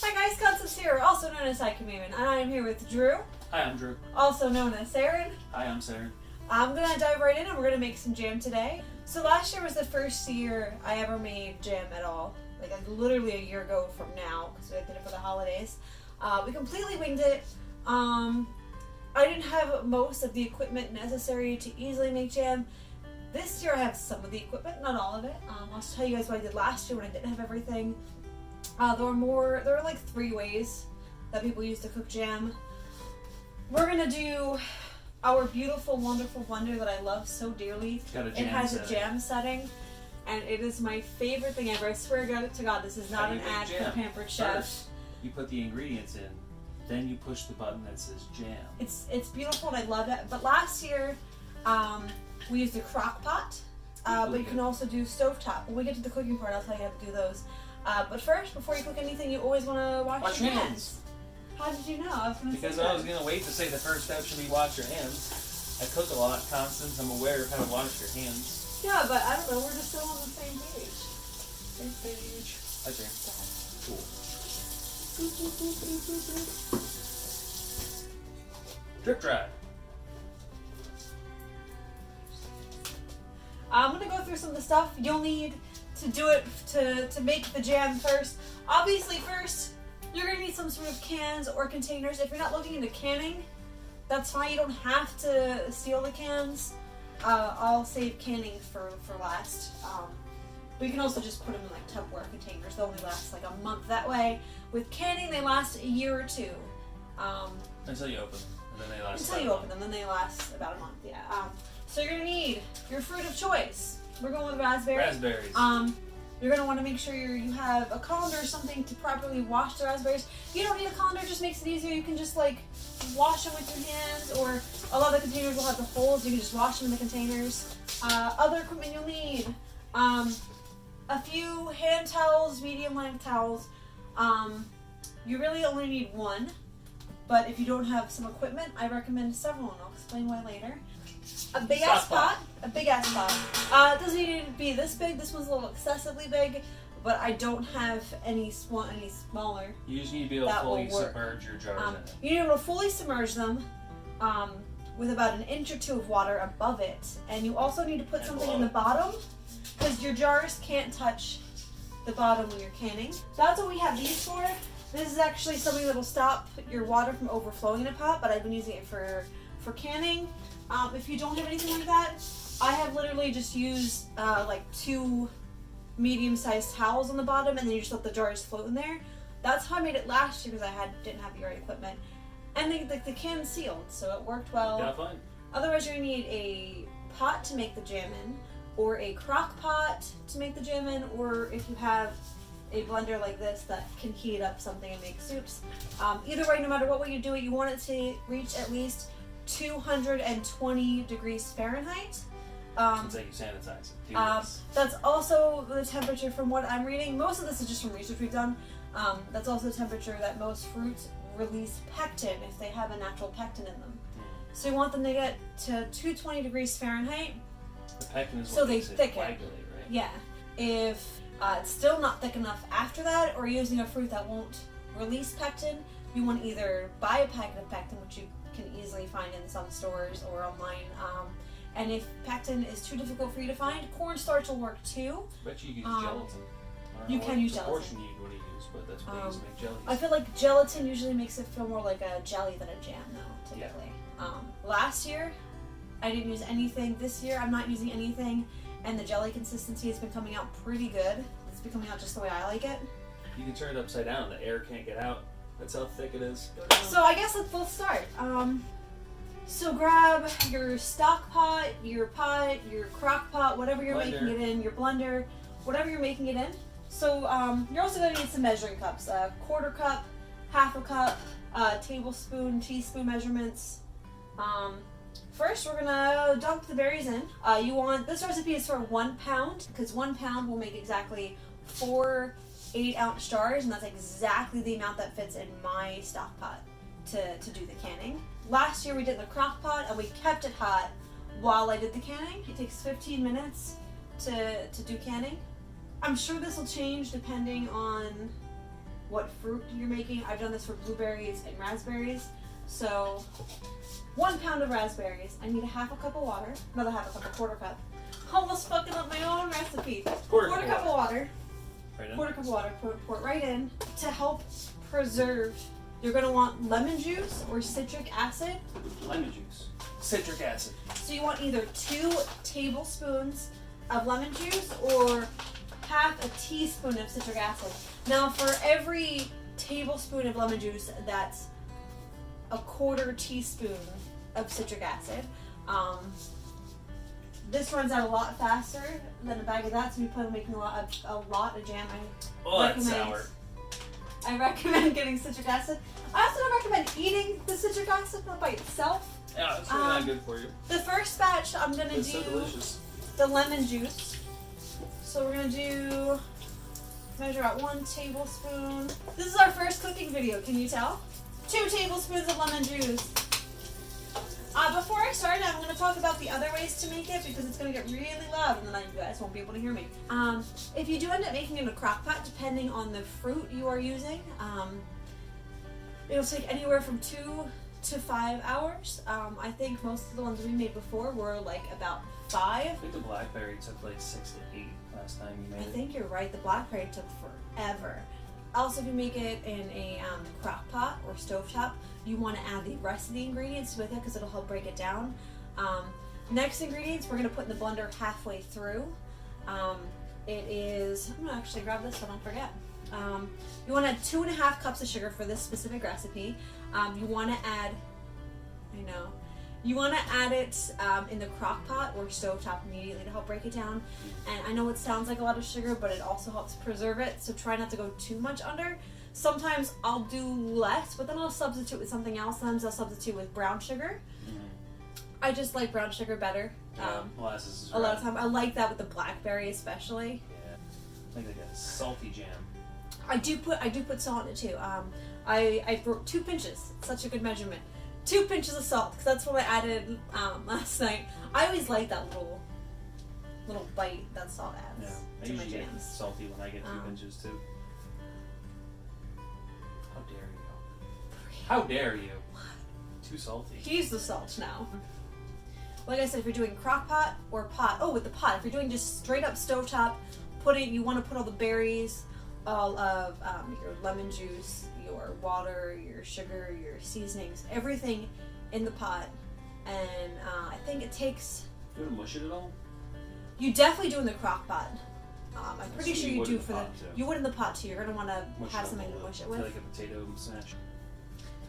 Hi guys, Constance here, also known as Haiku, Maven, and I am here with Drew. Hi, I'm Drew. Also known as Saren. Hi, I'm Saren. I'm gonna dive right in and we're gonna make some jam today. So last year was the first year I ever made jam at all. Like literally a year ago from now, because I did it for the holidays. We completely winged it. I didn't have most of the equipment necessary to easily make jam. This year I have some of the equipment, not all of it. I'll tell you guys what I did last year when I didn't have everything. There were like 3 ways that people use to cook jam. We're gonna do our beautiful, wonderful blender that I love so dearly. It has a jam setting, and it is my favorite thing ever. I swear to God, this is not an ad for Pampered Chef. First, you put the ingredients in, then you push the button that says jam. It's beautiful and I love it. But last year, we used a crock pot, but you can also do stovetop. When we get to the cooking part, I'll tell you how to do those. But first, before you cook anything, you always want to wash your hands. How did you know? I was going to say that. Because I was going to wait to say the first step should be wash your hands. I cook a lot, Constance. I'm aware of how to wash your hands. Yeah, but I don't know. We're just still on the same page. Same page. Hi, Jane. Cool. Drip dry. I'm going to go through some of the stuff you'll need to do it to make the jam first. Obviously, first, you're going to need some sort of cans or containers. If you're not looking into canning, that's fine. You don't have to steal the cans. I'll save canning for last. But you can also just put them in like Tupperware containers. They'll only last like a month that way. With canning, they last a year or 2. Until you open them. And then they last Until you open them, then they last about a month, yeah. So you're going to need your fruit of choice. We're going with raspberries. Raspberries. You're going to want to make sure you have a colander or something to properly wash the raspberries. If you don't need a colander, it just makes it easier. You can just like wash them with your hands, or a lot of the containers will have the holes. You can just wash them in the containers. Other equipment you'll need, a few hand towels, medium length towels. You really only need 1, but if you don't have some equipment, I recommend several, and I'll explain why later. A big ass pot. A big ass pot. It doesn't need to be this big. This one's a little excessively big, but I don't have any smaller. You just need to be able to fully submerge your jars in it. You need to be able to fully submerge them with about 1 inch or 2 of water above it, and you also need to put something in the bottom because your jars can't touch the bottom when you're canning. That's what we have these for. This is actually something that will stop your water from overflowing in a pot, but I've been using it for canning. If you don't have anything like that, I have literally just used like 2 medium-sized towels on the bottom, and then you just let the jars float in there. That's how I made it last year because I didn't have the right equipment. And the can's sealed, so it worked well. Yeah, fine. Otherwise, you're going to need a pot to make the jam in, or a crock pot to make the jam in, or if you have a blender like this that can heat up something and make soups. Either way, no matter what way you do it, you want it to reach at least 220 degrees Fahrenheit. It's like you sanitize it. That's also the temperature from what I'm reading. Most of this is just from research we've done. That's also the temperature that most fruits release pectin if they have a natural pectin in them. So you want them to get to 220 degrees Fahrenheit. The pectin is so what they makes it thicken. coagulate, right? Yeah. If it's still not thick enough after that, or using a fruit that won't release pectin, you want to either buy a packet of pectin, which you can easily find in some stores or online. And if pectin is too difficult for you to find, cornstarch will work too. I bet you use gelatin. You can use gelatin. Proportion you want to use, but that's what they use to make jellies. I feel like gelatin usually makes it feel more like a jelly than a jam, though, typically. Yeah. Last year, I didn't use anything. This year, I'm not using anything, and the jelly consistency has been coming out pretty good. It's been coming out just the way I like it. You can turn it upside down. The air can't get out. That's how thick it is. So I guess let's start. So grab your stock pot, your crock pot, whatever you're making it in, your blender, whatever you're making it in. So you're also going to need some measuring cups, a 1/4 cup, 1/2 cup, tablespoon, teaspoon measurements. First, we're gonna dump the berries in. This recipe is for 1 pound, because 1 pound will make exactly 4 8-ounce jars, and that's exactly the amount that fits in my stock pot to do the canning. Last year we did the crock pot, and we kept it hot while I did the canning. It takes 15 minutes to do canning. I'm sure this will change depending on what fruit you're making. I've done this for blueberries and raspberries. So 1 pound of raspberries, I need a half a cup of water, another half a cup, a quarter cup. Almost fucking up my own recipe. Quarter cup of water. Right in. Quarter cup of water, pour it right in. To help preserve, you're gonna want lemon juice or citric acid. Lemon juice. Citric acid. So you want either 2 tablespoons of lemon juice or half a teaspoon of citric acid. Now for every tablespoon of lemon juice, that's a quarter teaspoon of citric acid. This runs out a lot faster than a bag of that, so we plan on making a lot of jam. That's sour. I recommend getting citric acid. I also don't recommend eating the citric acid by itself. Yeah, it's really not good for you. The first batch I'm gonna It's do so delicious. the lemon juice. So we're gonna measure out 1 tablespoon. This is our first cooking video, can you tell? 2 tablespoons of lemon juice. Before I start, I'm going to talk about the other ways to make it because it's going to get really loud and then you guys won't be able to hear me. If you do end up making it in a crock pot, depending on the fruit you are using, it'll take anywhere from 2 to 5 hours. I think most of the ones we made before were like about 5. I think the blackberry took like 6 to 8 last time you made it. I think you're right. The blackberry took forever. Also, if you make it in a crock pot or stovetop, you want to add the rest of the ingredients with it because it'll help break it down. Next ingredients we're going to put in the blender halfway through. It is, I'm going to actually grab this so I don't forget. You want to add 2.5 cups of sugar for this specific recipe. You want to add, you want to add it in the crock pot or stovetop immediately to help break it down. And I know it sounds like a lot of sugar, but it also helps preserve it, so try not to go too much under. Sometimes I'll do less, but then I'll substitute with something else. Sometimes I'll substitute with brown sugar. I just like brown sugar better. Molasses is a lot of time. I like that with the blackberry especially. Yeah, I think like a salty jam. I do put salt in it too. I wrote 2 pinches. Such a good measurement. 2 pinches of salt, because that's what I added last night. I always like that little bite that salt adds I to my usually get jams. salty when I get 2 pinches too. How dare you? How dare you? Too salty. He's the salt now. Like I said, if you're doing crock pot or pot, with the pot, if you're doing just straight up stovetop, you want to put all the berries, all of your lemon juice, your water, your sugar, your seasonings, everything in the pot. And I think it takes... You want to mush it at all? You definitely do in the crock pot. I'm pretty So sure you you would do in the for pot, too. You would in the pot too. You're going to want to Mush have it something up to a mush it little, with. like a potato smash.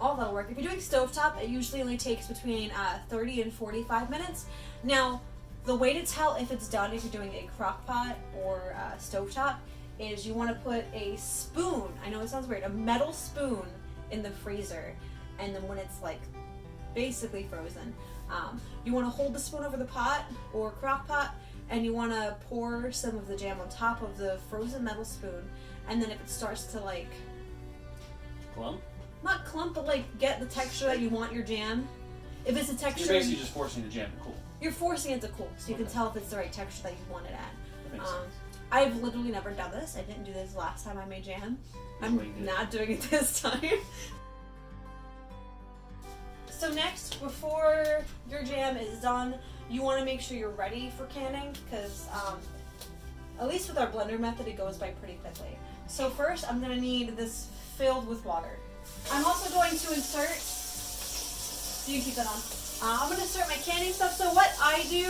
All that'll work. If you're doing stovetop, it usually only takes between 30 and 45 minutes. Now, the way to tell if it's done, if you're doing a crock pot or stovetop, is you want to put a spoon, I know it sounds weird, a metal spoon in the freezer, and then when it's like basically frozen, you want to hold the spoon over the pot or crock pot, and you want to pour some of the jam on top of the frozen metal spoon, and then if it starts to like... Clump? Not clump, but like get the texture that you want your jam. If it's a texture... You're basically just forcing the jam to cool. You're forcing it to cool, so you can tell if it's the right texture that you want it at. That makes sense. I've literally never done this. I didn't do this last time I made jam. I'm Well, you did. not doing it this time. So next, before your jam is done, you want to make sure you're ready for canning, because at least with our blender method, it goes by pretty quickly. So first, I'm going to need this filled with water. I'm also going to insert, you can keep that on. I'm going to insert my canning stuff. So what I do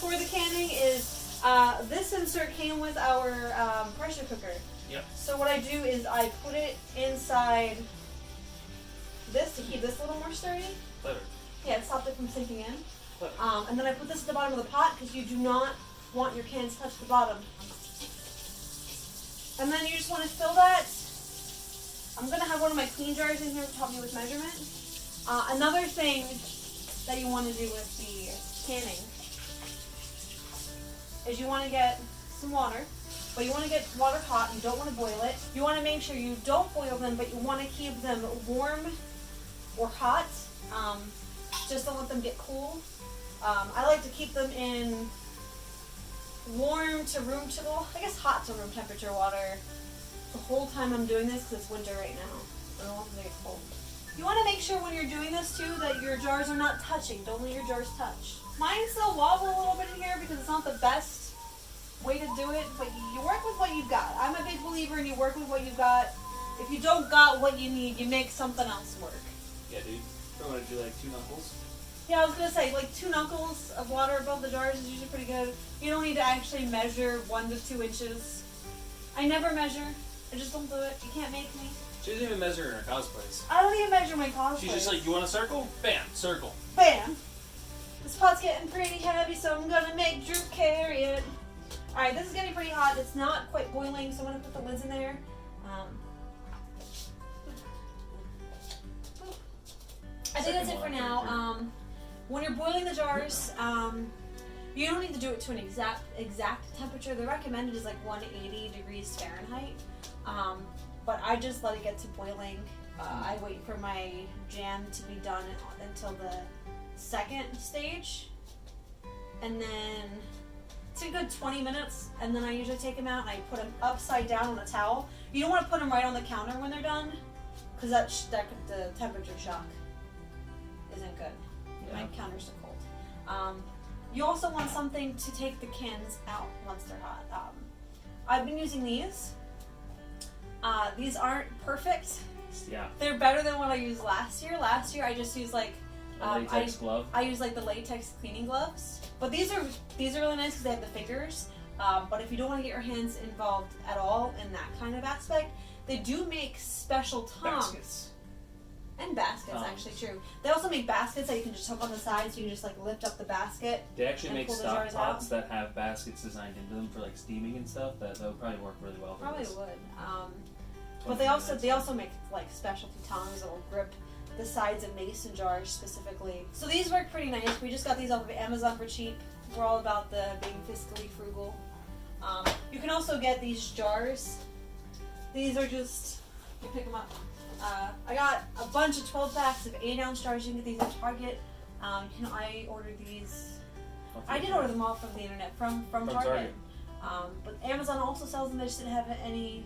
for the canning is, this insert came with our pressure cooker. Yep. So what I do is I put it inside this to keep this a little more sturdy. Clever. Yeah, to stop it from sinking in. Clever. And then I put this at the bottom of the pot because you do not want your cans to touch the bottom. And then you just want to fill that. I'm going to have one of my clean jars in here to help me with measurement. Another thing that you want to do with the canning is you want to get some water, but you want to get water hot. You don't want to boil it. You want to make sure you don't boil them, but you want to keep them warm or hot. Just don't let them get cool. I like to keep them in warm to room, I guess hot to room temperature water the whole time I'm doing this because it's winter right now. I don't want it to get cold. You want to make sure when you're doing this too that your jars are not touching. Don't let your jars touch. Mine still wobble a little bit in here because it's not the best way to do it, but you work with what you've got. I'm a big believer in you work with what you've got. If you don't got what you need, you make something else work. Yeah, dude. I'm gonna do like 2 knuckles. Yeah, I was gonna say like 2 knuckles of water above the jars is usually pretty good. You don't need to actually measure 1 to 2 inches. I never measure. I just don't do it. You can't make me. She doesn't even measure in her cosplays. I don't even measure my cosplays. She's just like, you want a circle? Bam, circle. Bam! This pot's getting pretty heavy, so I'm gonna make Drew carry it. Alright, this is getting pretty hot. It's not quite boiling, so I'm gonna put the lids in there. I think that's it for now. When you're boiling the jars, you don't need to do it to an exact temperature. The recommended is like 180 degrees Fahrenheit. But I just let it get to boiling. I wait for my jam to be done until the 2nd stage. And then it's a good 20 minutes. And then I usually take them out and I put them upside down on a towel. You don't want to put them right on the counter when they're done, because the temperature shock isn't good. Yeah. My counter's so cold. You also want something to take the cans out once they're hot. I've been using these. These aren't perfect. Yeah. They're better than what I used last year. Last year I just used like latex glove. I use like the latex cleaning gloves. But these are really nice because they have the fingers. But if you don't want to get your hands involved at all in that kind of aspect, they do make special tongs. Baskets. And baskets, actually, true. They also make baskets that you can just hook on the side, so you can just like lift up the basket. They actually make pull the stock jars pots out. that have baskets designed into them for like steaming and stuff. That would probably work really well for Probably this. would. But they also make like specialty tongs that will grip the sides of mason jars specifically. So these work pretty nice. We just got these off of Amazon for cheap. We're all about the being fiscally frugal. You can also get these jars. These are just, you pick them up. I got a bunch of 12 packs of 8-ounce jars. You can get these at Target. I ordered these. I did order them all from the internet, from Target. But Amazon also sells them. They just didn't have any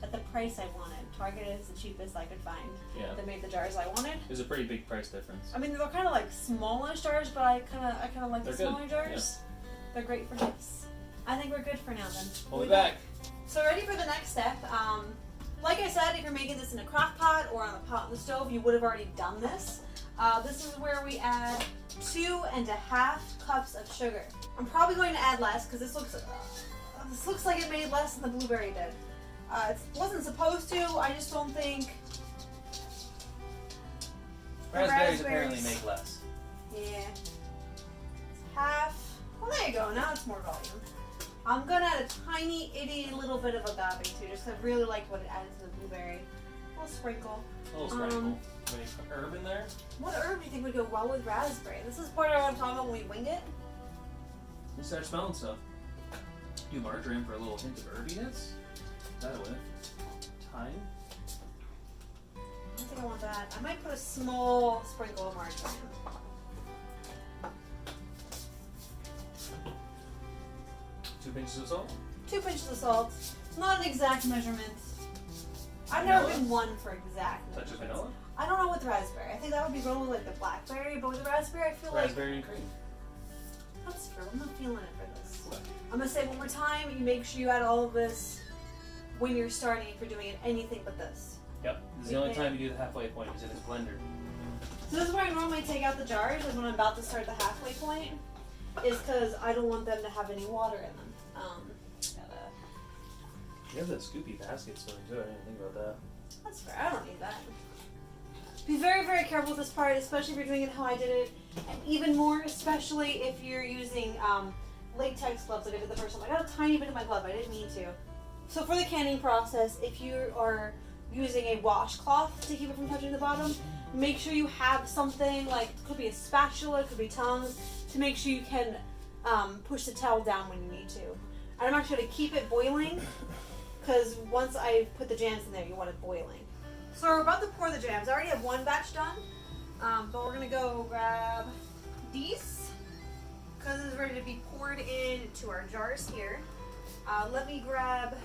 at the price I wanted. Target is the cheapest I could find. Yeah. That made the jars I wanted. There's a pretty big price difference. I mean, they're kind of like smallish jars, but I kind of like They're the good. smaller jars. Yeah. They're great for gifts. I think we're good for now then. We'll be back. So ready for the next step. Like I said, if you're making this in a crock pot or on a pot on the stove, you would have already done this. This is where we add 2.5 cups of sugar. I'm probably going to add less because this looks like it made less than the blueberry did. It wasn't supposed to. I just don't think. Raspberries apparently make less. Yeah. It's half. Well, there you go. Now it's more volume. I'm gonna add a tiny, itty little bit of agave too, just 'cause I really like what it added to the blueberry. A little sprinkle. A little sprinkle. Any herb in there? What herb do you think would go well with raspberry? This is part of what I'm talking about when we wing it. You start smelling stuff. Do margarine for a little hint of herbiness. That way. Thyme. I don't think I want that. I might put a small sprinkle of margarine. 2 pinches of salt. 2 pinches of salt. Not an exact measurement. I've never been one for exact Touch of measurements. vanilla. I don't know with raspberry. I think that would be going with like the blackberry, but with the raspberry, I feel Raspberry and cream. that's true. I'm not feeling it for this. I'm gonna say one more time. You make sure you add all of this when you're starting. If you're doing anything but this. Yep. This is the only time you do the halfway point is in this blender. So this is where I normally take out the jars, is when I'm about to start the halfway point, is because I don't want them to have any water in them. You have that scoopy basket still too. I didn't think about that. That's fair. I don't need that. Be very, very careful with this part, especially if you're doing it how I did it, and even more, especially if you're using latex gloves like I did the first time. I got a tiny bit in my glove. I didn't mean to. So for the canning process, if you are using a washcloth to keep it from touching the bottom, make sure you have something like, it could be a spatula, it could be tongs, to make sure you can push the towel down when you need to. And I'm actually going to keep it boiling, because once I put the jams in there, you want it boiling. So we're about to pour the jams. I already have one batch done, but we're going to go grab these, because it's ready to be poured into our jars here. Let me grab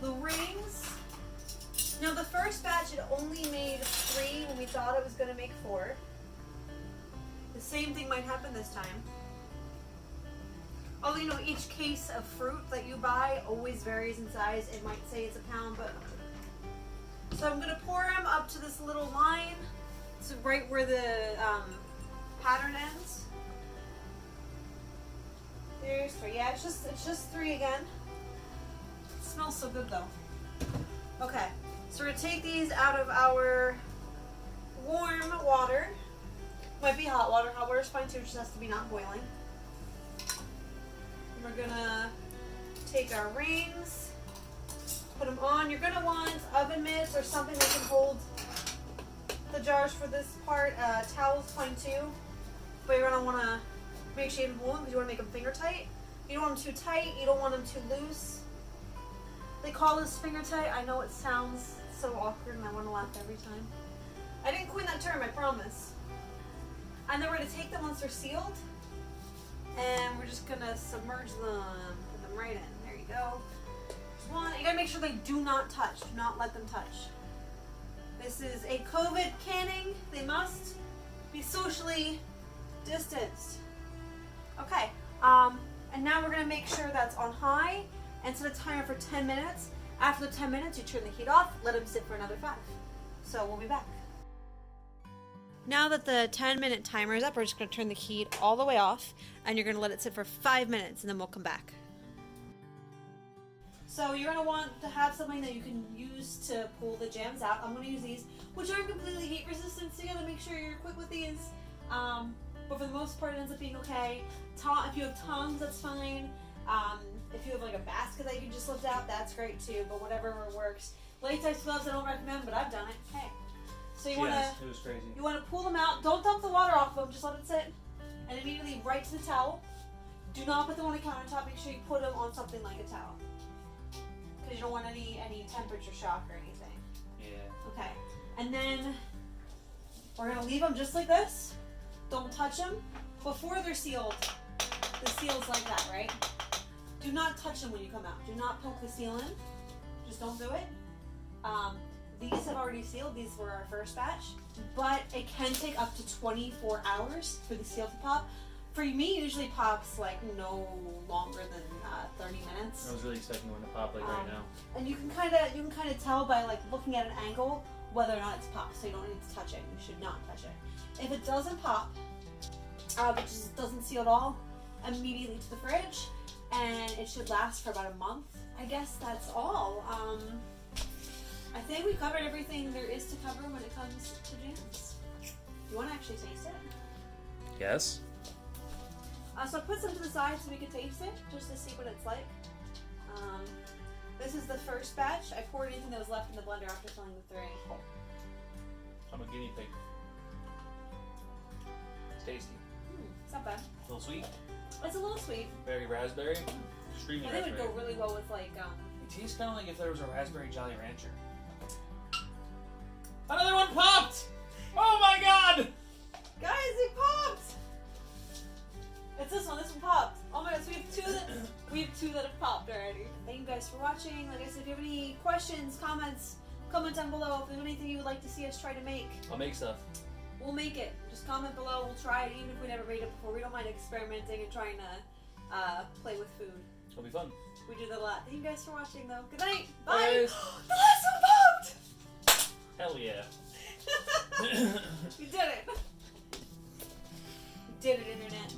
the rings. thought it was going to make 4. The same thing might happen this time. Although, you know, each case of fruit that you buy always varies in size. It might say it's a pound, but... So I'm going to pour them up to this little line. So right where the pattern ends. There's 3. Yeah, it's just 3 again. It smells so good though. Okay, so we're gonna take these out of our warm water. Might be hot water. Hot water is fine too. It just has to be not boiling. We're gonna take our rings, put them on. You're gonna want oven mitts or something that can hold the jars for this part. Towel's fine too, but you're gonna want to make sure you hold them because you want to make them finger tight. You don't want them too tight. You don't want them too loose. They call this finger tight. I know it sounds so awkward, and I want to laugh every time. I didn't coin that term, I promise. And then we're gonna take them once they're sealed, and we're just gonna submerge them, put them right in. There you go. Just one. You gotta make sure they do not touch. Do not let them touch. This is a COVID canning. They must be socially distanced. Okay, and now we're gonna make sure that's on high and set a timer for 10 minutes. After the 10 minutes, you turn the heat off, let them sit for another 5. So we'll be back. Now that the 10-minute timer is up, we're just gonna turn the heat all the way off, and you're gonna let it sit for 5 minutes, and then we'll come back. So you're gonna want to have something that you can use to pull the jams out. I'm gonna use these, which aren't completely heat resistant, so you gotta make sure you're quick with these. But for the most part, it ends up being okay. If you have tongs, that's fine. If you have like a basket that you can just lift out, that's great too. But whatever works. Latex gloves, I don't recommend, but I've done it. Hey. So you wanna, it was crazy. You wanna pull them out. Don't dump the water off them. Just let it sit, and immediately right to the towel. Do not put them on a countertop. Make sure you put them on something like a towel, because you don't want any temperature shock or anything. Yeah. Okay. And then we're gonna leave them just like this. Don't touch them. Before they're sealed, the seal's like that, right? Do not touch them when you come out. Do not poke the seal in. Just don't do it. These have already sealed. These were our first batch. But it can take up to 24 hours for the seal to pop. For me, it usually pops like no longer than 30 minutes. I was really expecting one to pop like right now. And you can kind of tell by like looking at an angle whether or not it's popped. So you don't need to touch it. You should not touch it. If it doesn't pop, it just doesn't seal at all, immediately to the fridge, and it should last for about a month. I guess that's all. I think we covered everything there is to cover when it comes to jams. You want to actually taste it? Yes. So I put some to the side so we could taste it, just to see what it's like. This is the first batch. I poured anything that was left in the blender after filling the 3. I'm a guinea pig. It's tasty. It's not bad. A little sweet. It's a little sweet. Very raspberry. Extremely I think it raspberry. would go really well with like It tastes kind of like if there was a raspberry Jolly Rancher. Another one popped! Oh my god! Guys, it popped! It's this one. This one popped. Oh my god, so we have two that have popped already. Thank you guys for watching. Like I said, if you have any questions, comments, comment down below. If there's anything you would like to see us try to make, I'll make stuff. we'll make it. Just comment below. We'll try it, even if we never made it before. We don't mind experimenting and trying to play with food. It'll be fun. We do that a lot. Thank you guys for watching, though. Good night. Bye. Bye. The last one popped. Hell yeah. You did it. You did it, internet.